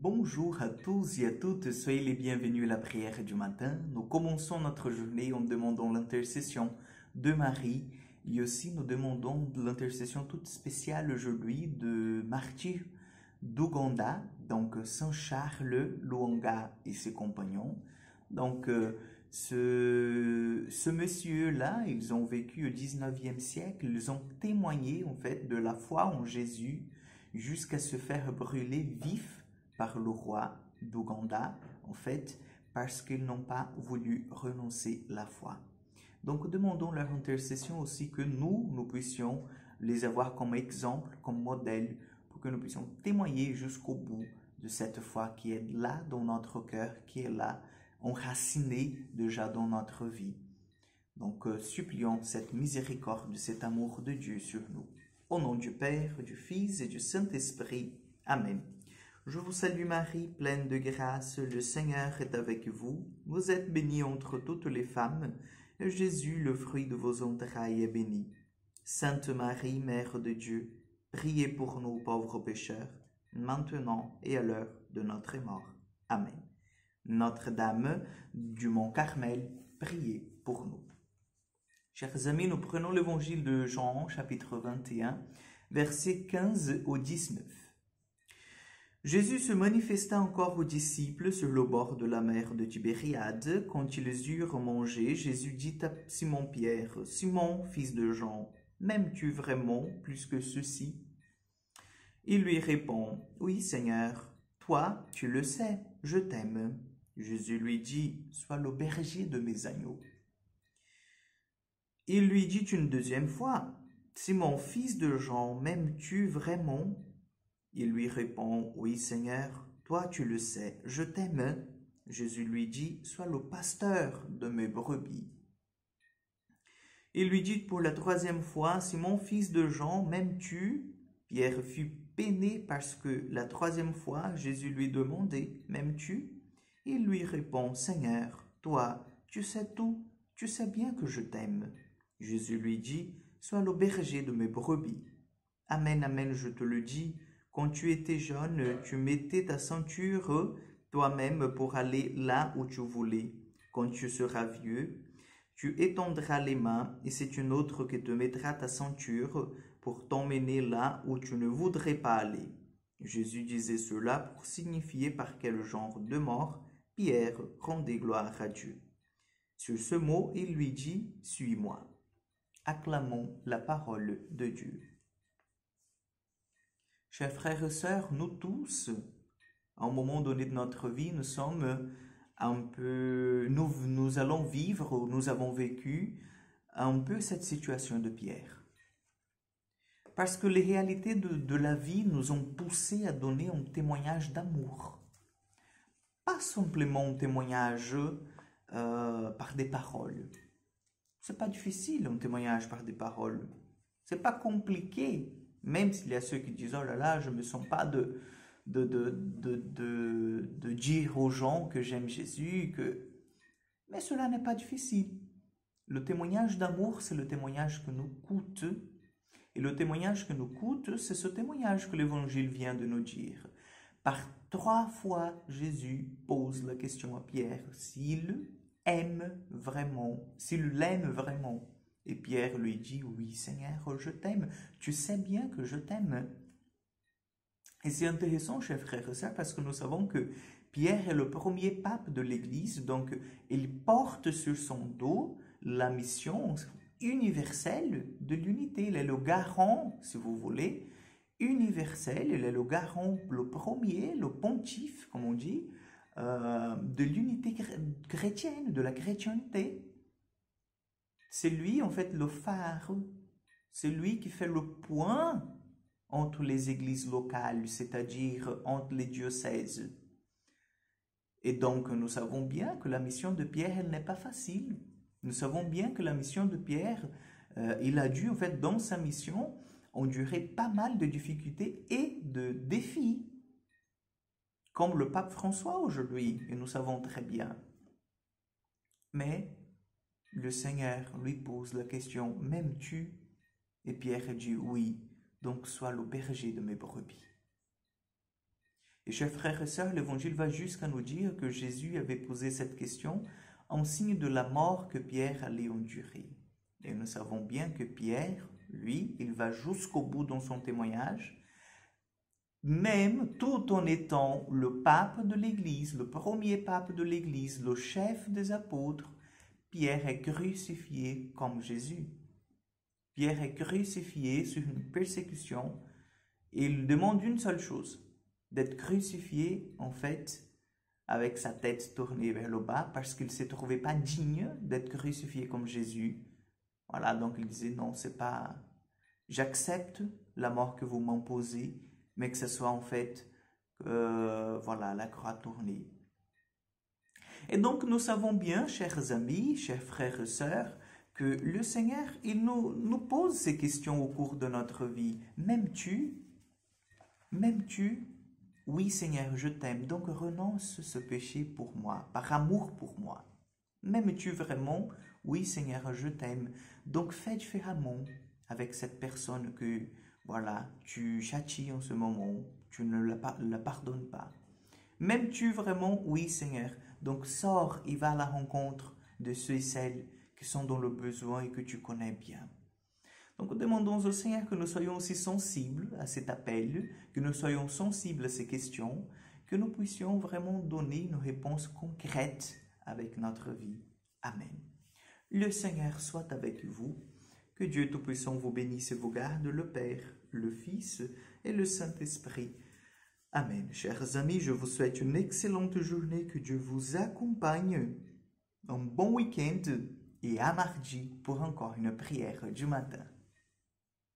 Bonjour à tous et à toutes, soyez les bienvenus à la prière du matin. Nous commençons notre journée en demandant l'intercession de Marie et aussi nous demandons l'intercession toute spéciale aujourd'hui de martyr d'Ouganda, donc Saint Charles Lwanga et ses compagnons. Donc ce monsieur-là, ils ont vécu au 19e siècle, ils ont témoigné en fait de la foi en Jésus jusqu'à se faire brûler vifs par le roi d'Ouganda, en fait, parce qu'ils n'ont pas voulu renoncer la foi. Donc, demandons leur intercession aussi que nous puissions les avoir comme exemple, comme modèle, pour que nous puissions témoigner jusqu'au bout de cette foi qui est là dans notre cœur, qui est là, enracinée déjà dans notre vie. Donc, supplions cette miséricorde, cet amour de Dieu sur nous. Au nom du Père, du Fils et du Saint-Esprit. Amen. Je vous salue Marie, pleine de grâce, le Seigneur est avec vous. Vous êtes bénie entre toutes les femmes, et Jésus, le fruit de vos entrailles, est béni. Sainte Marie, Mère de Dieu, priez pour nous pauvres pécheurs, maintenant et à l'heure de notre mort. Amen. Notre-Dame du Mont Carmel, priez pour nous. Chers amis, nous prenons l'évangile de Jean, chapitre 21, versets 15 au 19. Jésus se manifesta encore aux disciples sur le bord de la mer de Tibériade. Quand ils eurent mangé, Jésus dit à Simon-Pierre, « Simon, fils de Jean, m'aimes-tu vraiment plus que ceux-ci » Il lui répond, « Oui, Seigneur, toi, tu le sais, je t'aime. » Jésus lui dit, « Sois le berger de mes agneaux. » Il lui dit une deuxième fois, « Simon, fils de Jean, m'aimes-tu vraiment » Il lui répond, « Oui, Seigneur, toi tu le sais, je t'aime. » Jésus lui dit, « Sois le pasteur de mes brebis. » Il lui dit pour la troisième fois, « Simon, fils de Jean, m'aimes-tu » Pierre fut peiné parce que la troisième fois, Jésus lui demandait, « M'aimes-tu » Il lui répond, « Seigneur, toi, tu sais tout, tu sais bien que je t'aime. » Jésus lui dit, « Sois le berger de mes brebis. » Amen, amen, je te le dis, quand tu étais jeune, tu mettais ta ceinture toi-même pour aller là où tu voulais. Quand tu seras vieux, tu étendras les mains et c'est une autre qui te mettra ta ceinture pour t'emmener là où tu ne voudrais pas aller. Jésus disait cela pour signifier par quel genre de mort Pierre rendait gloire à Dieu. Sur ce mot, il lui dit « Suis-moi ». Acclamons la parole de Dieu. Chers frères et sœurs, nous tous, à un moment donné de notre vie, nous sommes nous allons vivre, ou nous avons vécu un peu cette situation de Pierre. Parce que les réalités de la vie nous ont poussés à donner un témoignage d'amour. Pas simplement un témoignage par des paroles. C'est pas difficile un témoignage par des paroles. C'est pas compliqué. Même s'il y a ceux qui disent « Oh là là, je ne me sens pas de dire aux gens que j'aime Jésus. » Mais cela n'est pas difficile. Le témoignage d'amour, c'est le témoignage que nous coûte. Et le témoignage que nous coûte, c'est ce témoignage que l'Évangile vient de nous dire. Par 3 fois, Jésus pose la question à Pierre s'il aime vraiment, s'il l'aime vraiment. Et Pierre lui dit, « Oui, Seigneur, je t'aime. Tu sais bien que je t'aime. » Et c'est intéressant, chers frères et sœurs, parce que nous savons que Pierre est le premier pape de l'Église, donc il porte sur son dos la mission universelle de l'unité. Il est le garant, si vous voulez, universel. Il est le garant, le premier, le pontife, comme on dit, de l'unité chrétienne, de la chrétienté. C'est lui, en fait, le phare. C'est lui qui fait le point entre les églises locales, c'est-à-dire entre les diocèses. Et donc, nous savons bien que la mission de Pierre, elle n'est pas facile. Nous savons bien que la mission de Pierre, il a dû, en fait, dans sa mission, endurer pas mal de difficultés et de défis, comme le pape François aujourd'hui, et nous savons très bien. Mais le Seigneur lui pose la question, « M'aimes-tu » Et Pierre dit, « Oui, donc sois le berger de mes brebis. » Et chers frères et sœurs, l'Évangile va jusqu'à nous dire que Jésus avait posé cette question en signe de la mort que Pierre allait endurer. Et nous savons bien que Pierre, lui, il va jusqu'au bout dans son témoignage, même tout en étant le pape de l'Église, le premier pape de l'Église, le chef des apôtres. Pierre est crucifié comme Jésus. Pierre est crucifié sur une persécution et il demande une seule chose, d'être crucifié en fait avec sa tête tournée vers le bas parce qu'il ne se trouvait pas digne d'être crucifié comme Jésus. Voilà, donc il disait non, c'est pas, j'accepte la mort que vous m'imposez, mais que ce soit en fait, voilà, la croix tournée. Et donc nous savons bien, chers amis, chers frères et sœurs, que le Seigneur, il nous pose ces questions au cours de notre vie. M'aimes-tu? M'aimes-tu? Oui, Seigneur, je t'aime, donc renonce ce péché pour moi, par amour pour moi. M'aimes-tu vraiment? Oui, Seigneur, je t'aime, donc fais différemment avec cette personne que, voilà, tu châties en ce moment, tu ne la pardonnes pas. M'aimes-tu vraiment? Oui, Seigneur, donc sors et va à la rencontre de ceux et celles qui sont dans le besoin et que tu connais bien. Donc demandons au Seigneur que nous soyons aussi sensibles à cet appel, que nous soyons sensibles à ces questions, que nous puissions vraiment donner une réponse concrète avec notre vie. Amen. Le Seigneur soit avec vous, que Dieu Tout-Puissant vous bénisse et vous garde, le Père, le Fils et le Saint-Esprit. Amen. Chers amis, je vous souhaite une excellente journée, que Dieu vous accompagne, un bon week-end et à mardi pour encore une prière du matin.